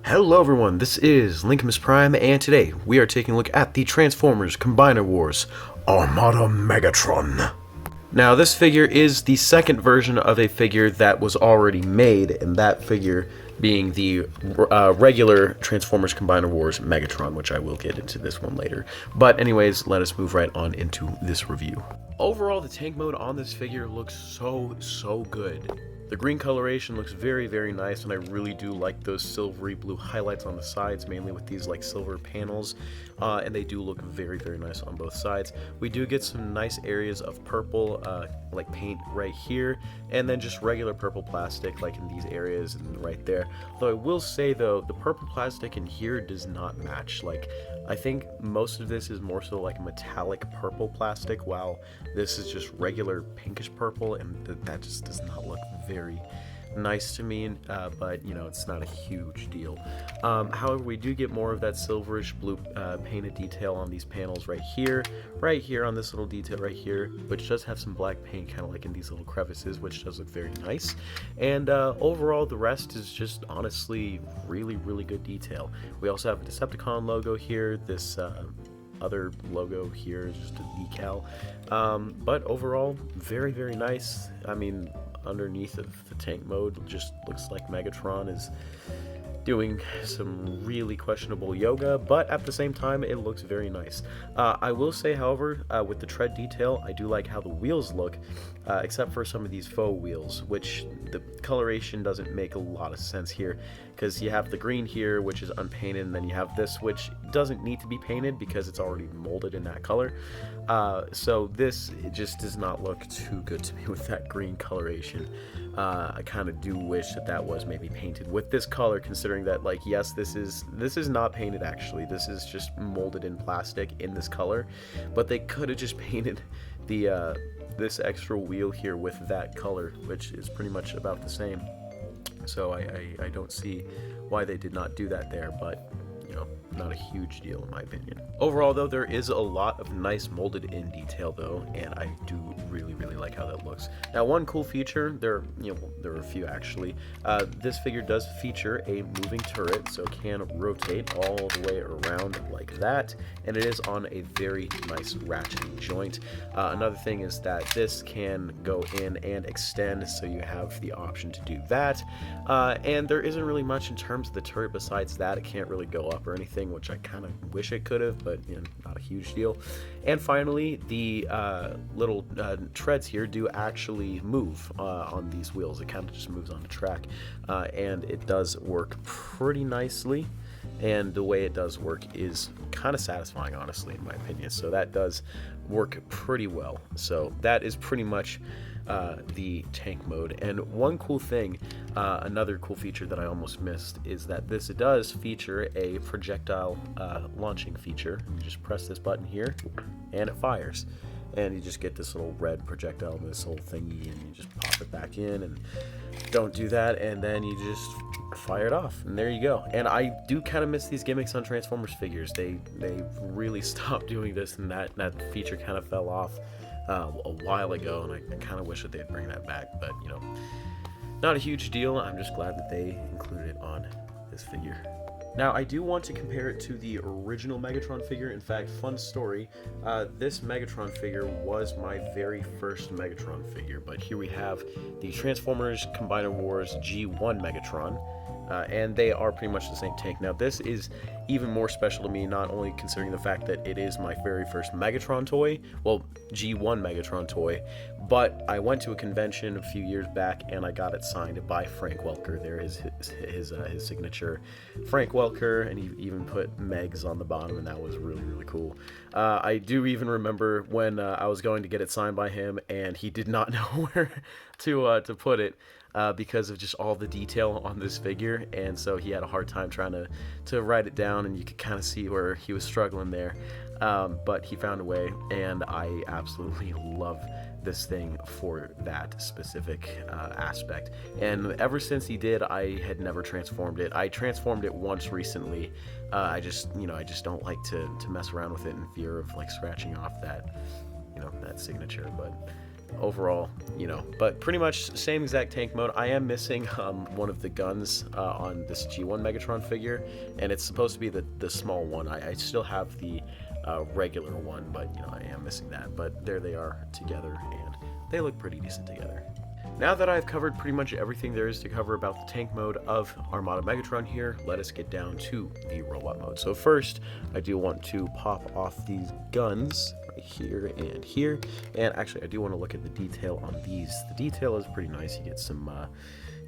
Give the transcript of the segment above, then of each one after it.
Hello everyone, this is Lincoln Prime, and today we are taking a look at the Transformers Combiner Wars Armada Megatron. Now this figure is the second version of a figure that was already made, and that figure being the regular Transformers Combiner Wars Megatron, which I will get into this one later. But anyways, let us move right on into this review. Overall, the tank mode on this figure looks so good. The green coloration looks very nice, and I really do like those silvery blue highlights on the sides, mainly with these like silver panels, and they do look very nice on both sides. We do get some nice areas of purple like paint right here, and then just regular purple plastic like in these areas and right there. Though I will say though, the purple plastic in here does not match. Like, I think most of this is more so like metallic purple plastic, while this is just regular pinkish purple, and that just does not look very nice to me, but you know, it's not a huge deal. However, we do get more of that silverish blue painted detail on these panels right here on this little detail right here, which does have some black paint kind of like in these little crevices, which does look very nice. And overall, the rest is just honestly really good detail. We also have a Decepticon logo here. This other logo here is just a decal, but overall very nice. I mean, underneath of the tank mode just looks like Megatron is doing some really questionable yoga, but at the same time it looks very nice. I will say, however, with the tread detail, I do like how the wheels look, except for some of these faux wheels, which the coloration doesn't make a lot of sense here, because you have the green here, which is unpainted, and then you have this, which doesn't need to be painted because it's already molded in that color. So this, it just does not look too good to me with that green coloration. I kind of do wish that was maybe painted with this color, considering that, like, yes, this is not painted actually. This is just molded in plastic in this color, but they could have just painted the this extra wheel here with that color, which is pretty much about the same. So I don't see why they did not do that there, but you know, not a huge deal in my opinion. Overall though, there is a lot of nice molded in detail though, and I do really like how that looks. Now, one cool feature, there are a few actually. This figure does feature a moving turret, so it can rotate all the way around like that, and it is on a very nice ratcheting joint. Another thing is that this can go in and extend, so you have the option to do that. And there isn't really much in terms of the turret besides that. It can't really go up or anything, which I kind of wish it could have, but you know, not a huge deal. And finally, the little treads here do actually move on these wheels. It kind of just moves on the track, and it does work pretty nicely. And the way it does work is kind of satisfying, honestly, in my opinion. So that does work pretty well. So that is pretty much the tank mode. And one cool thing, another cool feature that I almost missed, is that this does feature a projectile launching feature. You just press this button here and it fires, and you just get this little red projectile, this little thingy, and you just pop it back in, and don't do that, and then you just fire it off, and there you go. And I do kind of miss these gimmicks on Transformers figures. They really stopped doing this, and that feature kind of fell off a while ago, and I kind of wish that they'd bring that back, but you know, not a huge deal. I'm just glad that they included it on this figure. Now, I do want to compare it to the original Megatron figure. In fact, fun story, this Megatron figure was my very first Megatron figure, but here we have the Transformers Combiner Wars G1 Megatron, and they are pretty much the same tank. Now, this is even more special to me, not only considering the fact that it is my very first Megatron toy, well, G1 Megatron toy, but I went to a convention a few years back and I got it signed by Frank Welker. There is his signature, Frank Welker, and he even put Megs on the bottom, and that was really cool. I do even remember when I was going to get it signed by him, and he did not know where to put it. Because of just all the detail on this figure, and so he had a hard time trying to write it down, and you could kind of see where he was struggling there, but he found a way, and I absolutely love this thing for that specific aspect. And ever since he did, I had never transformed it. I transformed it once recently. I just don't like to mess around with it in fear of like scratching off that signature, but overall, you know, but pretty much same exact tank mode. I am missing one of the guns on this G1 Megatron figure, and it's supposed to be the small one. I still have the regular one, but you know, I am missing that. But there they are together, and they look pretty decent together. Now that I've covered pretty much everything there is to cover about the tank mode of Armada Megatron here, let us get down to the robot mode. So first, I do want to pop off these guns right here and here. And actually, I do want to look at the detail on these. The detail is pretty nice. You get some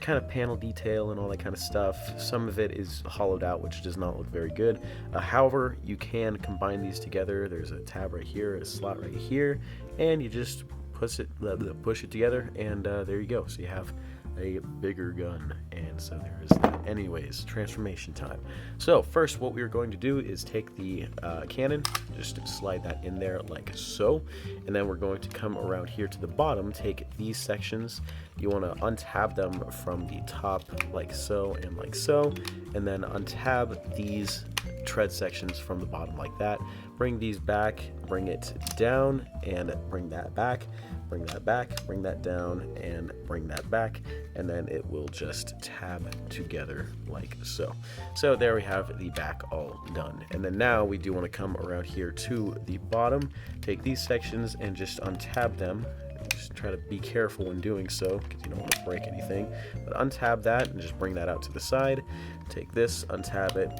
kind of panel detail and all that kind of stuff. Some of it is hollowed out, which does not look very good. However, you can combine these together. There's a tab right here, a slot right here, and you just push it together, and there you go. So you have a bigger gun, and so there is that. Anyways, transformation time. So first, what we are going to do is take the cannon, just slide that in there like so, and then we're going to come around here to the bottom, take these sections. You want to untab them from the top like so, and then untab these tread sections from the bottom like that. Bring these back, bring it down, and bring that back, bring that back, bring that down, and bring that back, and then it will just tab together like so. So there we have the back all done. And then now we do want to come around here to the bottom, take these sections and just untab them. Just try to be careful when doing so, because you don't want to break anything. But untab that and just bring that out to the side. Take this, untab it,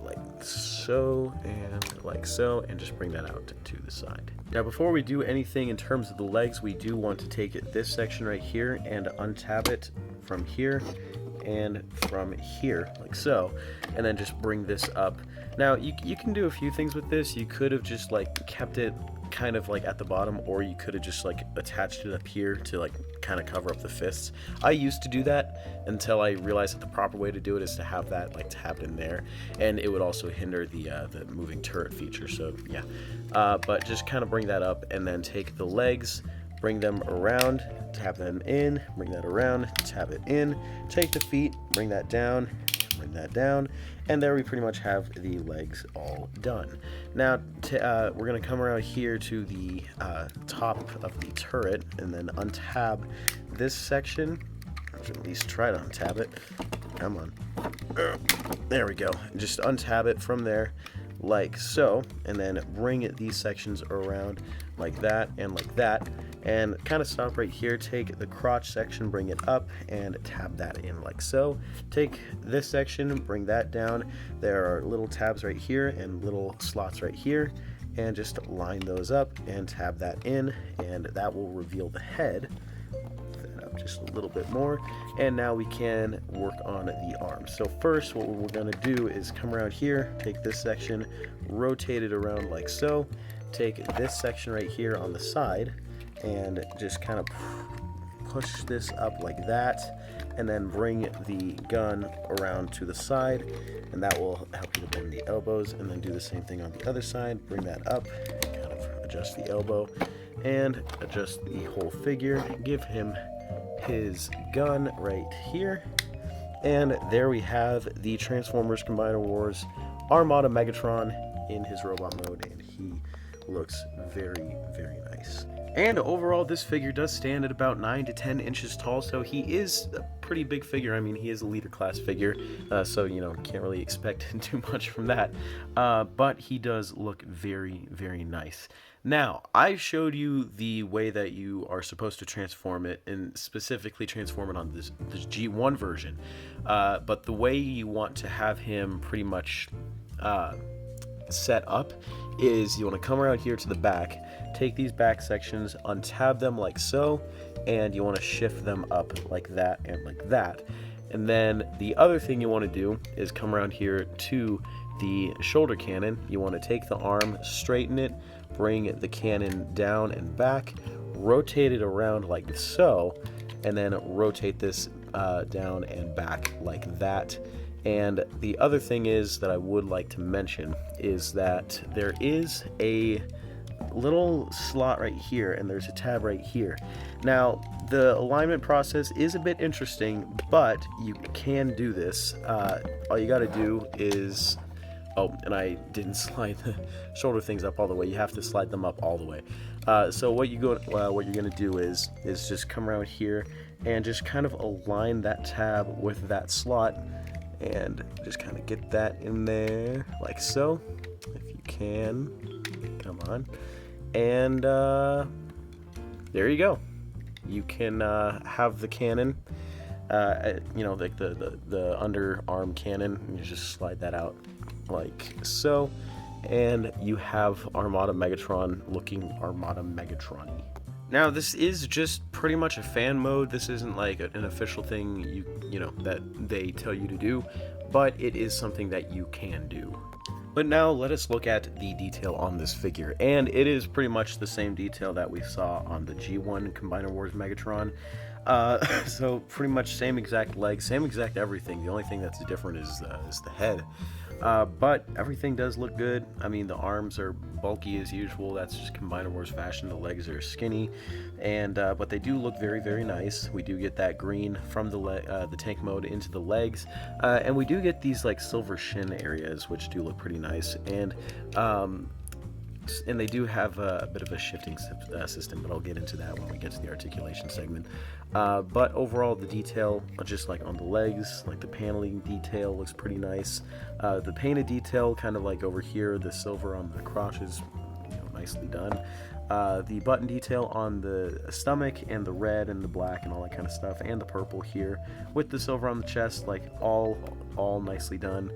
like so and like so, and just bring that out to the side. Now before we do anything in terms of the legs, we do want to take this section right here and untab it from here and from here like so, and then just bring this up. Now you can do a few things with this. You could have just like kept it kind of like at the bottom, or you could have just like attached it up here to like kind of cover up the fists. I used to do that until I realized that the proper way to do it is to have that like tabbed in there, and it would also hinder the moving turret feature. So yeah, but just kind of bring that up, and then take the legs, bring them around, tap them in, bring that around, tap it in, take the feet, bring that down, bring that down, and there we pretty much have the legs all done. Now we're going to come around here to the top of the turret, and then untab this section, or at least try to untab it. Come on. There we go. Just untab it from there like so, and then bring these sections around like that and like that, and kind of stop right here. Take the crotch section, bring it up, and tab that in like so. Take this section, bring that down. There are little tabs right here and little slots right here, and just line those up and tab that in, and that will reveal the head. Just a little bit more, and now we can work on the arms. So first, what we're going to do is come around here, take this section, rotate it around like so, take this section right here on the side, and just kind of push this up like that, and then bring the gun around to the side, and that will help you to bend the elbows. And then do the same thing on the other side, bring that up, kind of adjust the elbow, and adjust the whole figure, give him his gun right here, and there we have the Transformers Combiner Wars Armada Megatron in his robot mode, and he looks very, very nice. And overall, this figure does stand at about 9 to 10 inches tall, so he is a pretty big figure. I mean, he is a leader class figure, so, you know, can't really expect too much from that. But he does look very, very nice. Now, I showed you the way that you are supposed to transform it, and specifically transform it on this G1 version. But the way you want to have him pretty much set up is you want to come around here to the back, take these back sections, untab them like so, and you want to shift them up like that and like that. And then the other thing you want to do is come around here to the shoulder cannon. You want to take the arm, straighten it, bring the cannon down and back, rotate it around like so, and then rotate this down and back like that. And the other thing is that I would like to mention is that there is a little slot right here, and there's a tab right here. Now, the alignment process is a bit interesting, but you can do this. All you got to do is Oh, and I didn't slide the shoulder things up all the way. You have to slide them up all the way. So what you're gonna do is just come around here and just kind of align that tab with that slot, and just kind of get that in there like so, if you can. Come on, and there you go. You can have the cannon. You know, like the underarm cannon, and you just slide that out like so, and you have Armada Megatron looking Armada Megatron-y. Now this is just pretty much a fan mode. This isn't like an official thing you know that they tell you to do, but it is something that you can do. But now let us look at the detail on this figure, and it is pretty much the same detail that we saw on the G1 Combiner Wars Megatron. So pretty much same exact legs, same exact everything. The only thing that's different is the head. But everything does look good. I mean, the arms are bulky as usual. That's just Combiner Wars fashion. The legs are skinny, and but they do look very, very nice. We do get that green from the tank mode into the legs, and we do get these like silver shin areas, which do look pretty nice. And they do have a bit of a shifting system, but I'll get into that when we get to the articulation segment. But overall, the detail, just like on the legs, like the paneling detail looks pretty nice. The painted detail, kind of like over here, the silver on the crotch is, you know, nicely done. The button detail on the stomach, and the red and the black and all that kind of stuff, and the purple here with the silver on the chest, like all nicely done.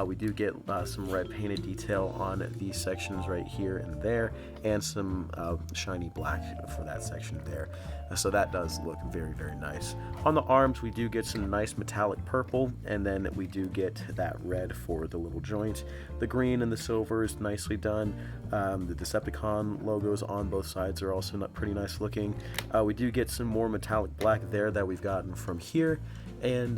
We do get some red painted detail on these sections right here and there, and some shiny black for that section there. So that does look very, very nice. On the arms, we do get some nice metallic purple, and then we do get that red for the little joint. The green and the silver is nicely done. The Decepticon logos on both sides are also pretty nice looking. We do get some more metallic black there that we've gotten from here. And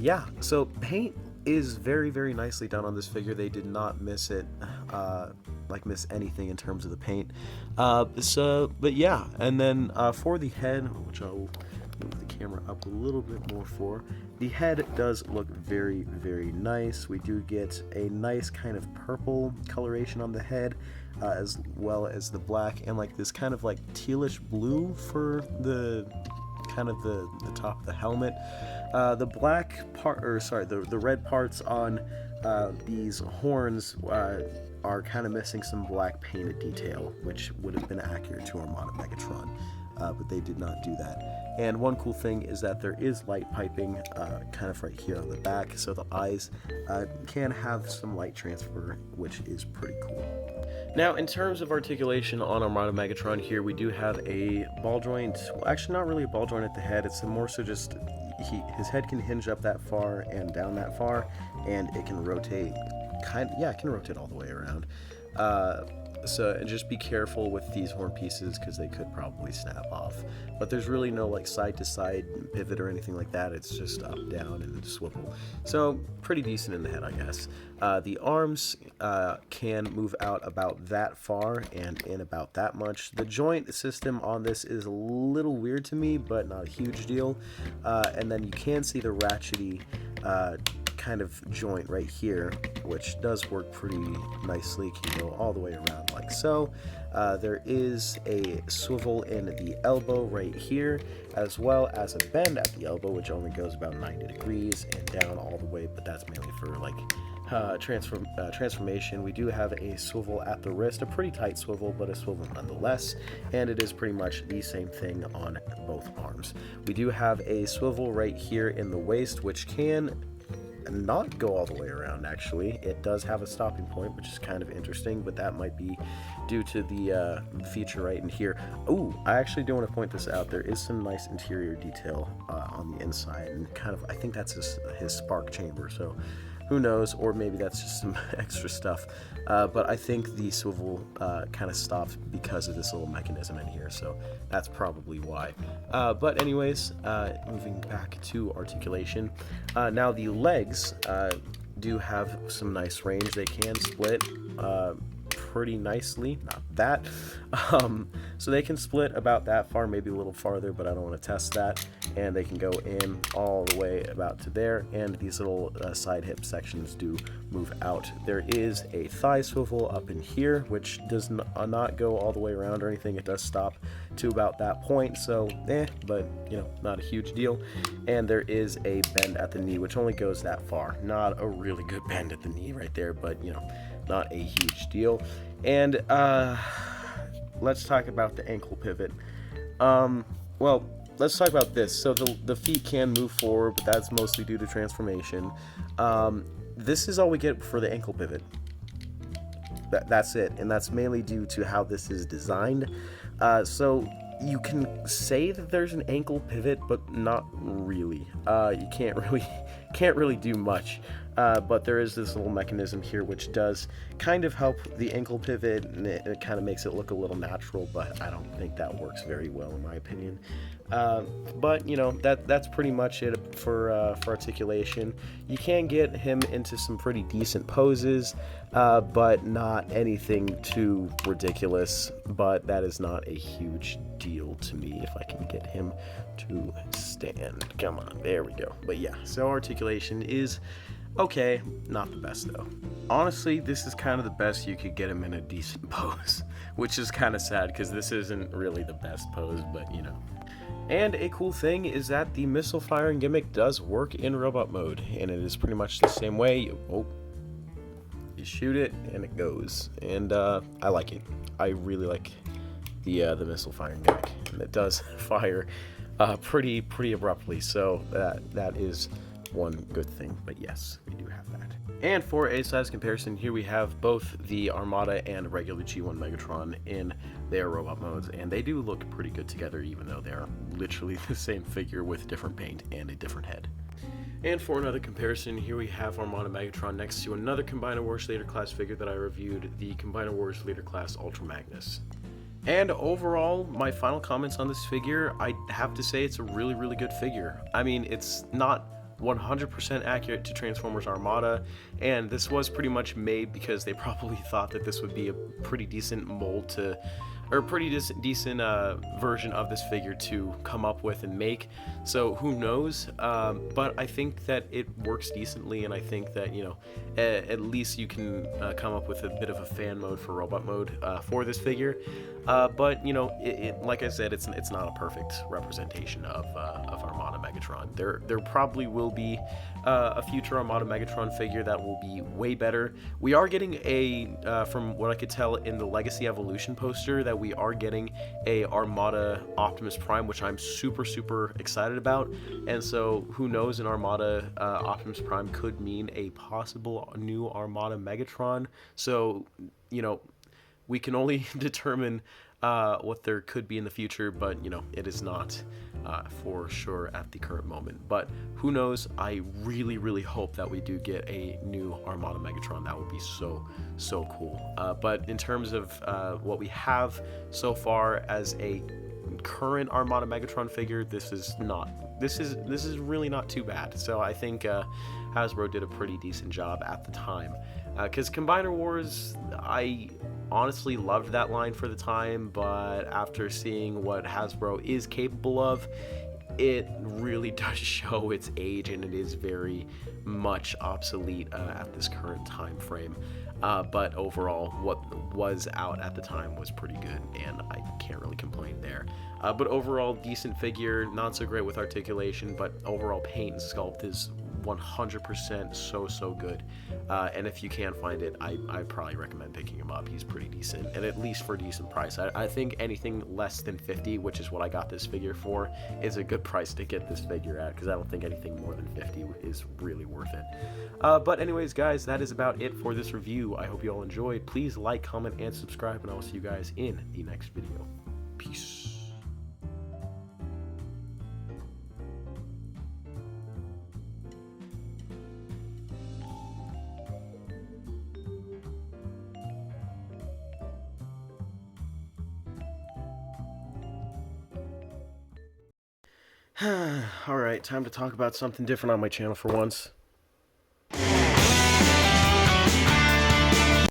yeah, so paint is very, very nicely done on this figure. They did not miss it, miss anything in terms of the paint. But yeah, and then for the head, which I'll move the camera up a little bit more for, the head does look very, very nice. We do get a nice kind of purple coloration on the head, as well as the black, and like this kind of like tealish blue for the kind of the top of the helmet. The black part, or sorry, the red parts on these horns are kind of missing some black painted detail, which would have been accurate to Armada Megatron, but they did not do that. And one cool thing is that there is light piping kind of right here on the back, so the eyes can have some light transfer, which is pretty cool. Now, in terms of articulation on Armada Megatron here, we do have a ball joint. Well, actually not really a ball joint at the head, it's more so just his head can hinge up that far and down that far, and it can rotate it can rotate all the way around. And just be careful with these horn pieces because they could probably snap off. But there's really no like side to side pivot or anything like that. It's just up, down, and swivel. So pretty decent in the head, I guess. The arms can move out about that far and in about that much. The joint system on this is a little weird to me, but not a huge deal. And then you can see the ratchety kind of joint right here, which does work pretty nicely. Can go all the way around like so. There is a swivel in the elbow right here, as well as a bend at the elbow, which only goes about 90 degrees and down all the way, but that's mainly for like transformation. We do have a swivel at the wrist, a pretty tight swivel, but a swivel nonetheless, and it is pretty much the same thing on both arms. We do have a swivel right here in the waist, which can not go all the way around. Actually, it does have a stopping point, which is kind of interesting, but that might be due to the feature right in here. Oh, I actually do want to point this out. There is some nice interior detail on the inside, and kind of, I think that's his spark chamber, so who knows, or maybe that's just some extra stuff. But I think the swivel kind of stopped because of this little mechanism in here, so that's probably why. But anyways, moving back to articulation. Now the legs do have some nice range. They can split pretty nicely, not that. So they can split about that far, maybe a little farther, but I don't want to test that. And they can go in all the way about to there, and these little side hip sections do move out. There is a thigh swivel up in here, which does not go all the way around or anything. It does stop to about that point, so but you know, not a huge deal. And there is a bend at the knee, which only goes that far. Not a really good bend at the knee right there, but you know, not a huge deal. And let's talk about the ankle pivot. Well, let's talk about this. So the feet can move forward, but that's mostly due to transformation. This is all we get for the ankle pivot. That's it, and that's mainly due to how this is designed. So you can say that there's an ankle pivot, but not really. You can't really do much. But there is this little mechanism here which does kind of help the ankle pivot, and it kind of makes it look a little natural, but I don't think that works very well in my opinion. But you know, that's pretty much it for articulation. You can get him into some pretty decent poses, but not anything too ridiculous. But that is not a huge deal to me if I can get him to stand. Come on, there we go. But yeah, so articulation is okay, not the best though. Honestly, this is kind of the best you could get him in a decent pose, which is kind of sad because this isn't really the best pose, but you know. And a cool thing is that the missile firing gimmick does work in robot mode, and it is pretty much the same way. You shoot it and it goes, and I like it. I really like the missile firing gimmick, and it does fire pretty abruptly, so that is one good thing. But yes, we do have that. And for a size comparison, here we have both the Armada and regular G1 Megatron in their robot modes, and they do look pretty good together, even though they're literally the same figure with different paint and a different head. And for another comparison, here we have Armada Megatron next to another Combiner Wars Leader Class figure that I reviewed, the Combiner Wars Leader Class Ultra Magnus. And overall, my final comments on this figure, I have to say it's a really good figure. I mean, it's not 100% accurate to Transformers Armada, and this was pretty much made because they probably thought that this would be a pretty decent mold to, or a pretty decent version of this figure to come up with and make. So who knows? But I think that it works decently, and I think that, you know, at least you can come up with a bit of a fan mode for robot mode for this figure. But you know, like I said, it's not a perfect representation of Armada Megatron. There probably will be a future Armada Megatron figure that will be way better. We are getting from what I could tell in the Legacy Evolution poster, that we are getting a Armada Optimus Prime, which I'm super excited about. And so who knows, an Armada Optimus Prime could mean a possible new Armada Megatron. So, you know, we can only determine what there could be in the future, but you know, it is not for sure at the current moment. But who knows? I really hope that we do get a new Armada Megatron. That would be so cool. But in terms of what we have so far as a current Armada Megatron figure, this is really not too bad. So I think Hasbro did a pretty decent job at the time, because Combiner Wars, I honestly loved that line for the time, but after seeing what Hasbro is capable of, it really does show its age, and it is very much obsolete at this current time frame. But overall, what was out at the time was pretty good, and I can't really complain there. But overall, decent figure, not so great with articulation, but overall paint and sculpt is 100% so good. And if you can find it, I probably recommend picking him up. He's pretty decent, and at least for a decent price. I think anything less than 50, which is what I got this figure for, is a good price to get this figure at, because I don't think anything more than 50 is really worth it. But anyways, guys, that is about it for this review. I hope you all enjoyed. Please like, comment, and subscribe, and I will see you guys in the next video. Peace. Alright, time to talk about something different on my channel for once.